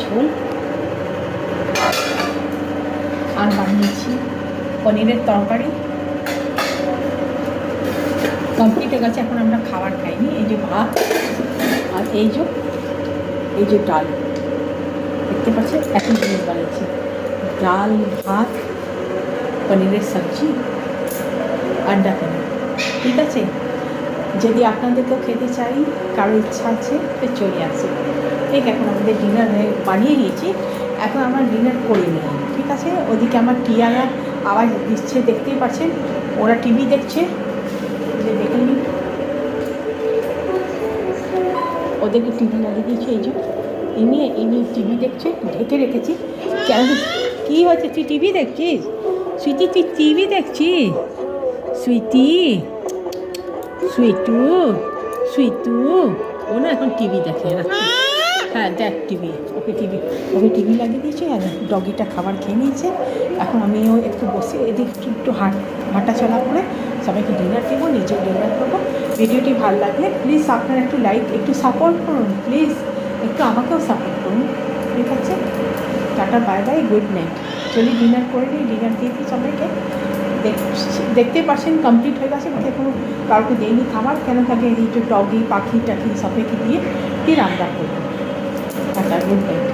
ঝোল আর বানিয়েছি পনিরের তরকারি। কমপ্লিট হয়ে গেছে, এখন আমরা খাবার খাইনি। এই যে ভাত আর এই যে ডাল দেখতে পাচ্ছেন, এত জিনিস বানিয়েছি। ডাল, ভাত, পনিরের সবজি, আন্ডা পনির। ঠিক আছে, যদি আপনাদেরকেও খেতে চাই, কারো ইচ্ছা আছে তো চলে আসে। ঠিক, এখন আমাদের ডিনার বানিয়ে নিয়েছি, এখন আমরা ডিনার করে নিই। ঠিক আছে, ওদিকে আমার টিয়ারা আওয়াজ দিচ্ছে, দেখতেই পাচ্ছেন, ওরা টিভি দেখছে। যে দেখে নিন, ওদেরকে টিভি লাগিয়ে দিয়েছি। এই নিয়ে টিভি দেখছে, ঢেকে রেখেছি। কেন, কী হয়েছে? তুই টিভি দেখছিস সুইটি? তুই টিভি দেখছিস সুইটু? ও না এখন টিভি দেখে। হ্যাঁ দেখ টিভি, ওকে টিভি লাগিয়ে দিয়েছে। আর ডগিটা খাবার খেয়ে নিয়েছে। এখন আমিও একটু বসে এদিকে একটু হাঁটাচলা করে সবাইকে ডিনার দেবো, নিজে ডিনার করবো। ভিডিওটি ভালো লাগলে প্লিজ আপনারা একটু লাইক, একটু সাপোর্ট করুন প্লিজ, একটু আমাকেও সাপোর্ট করুন। ঠিক আছে, tata, bye bye, good night. চলি ডিনার করে নিই, ডিনার দিয়েছি সবাইকে। দেখতে পাচ্ছেন কমপ্লিট হয়ে গেছে। আমাকে কোনো কাউকে দেয়নি খাবার, কেন থাকে এই যে ডগি, পাখি টাখি সবাইকে দিয়ে রান্না করবো। Tata, good night.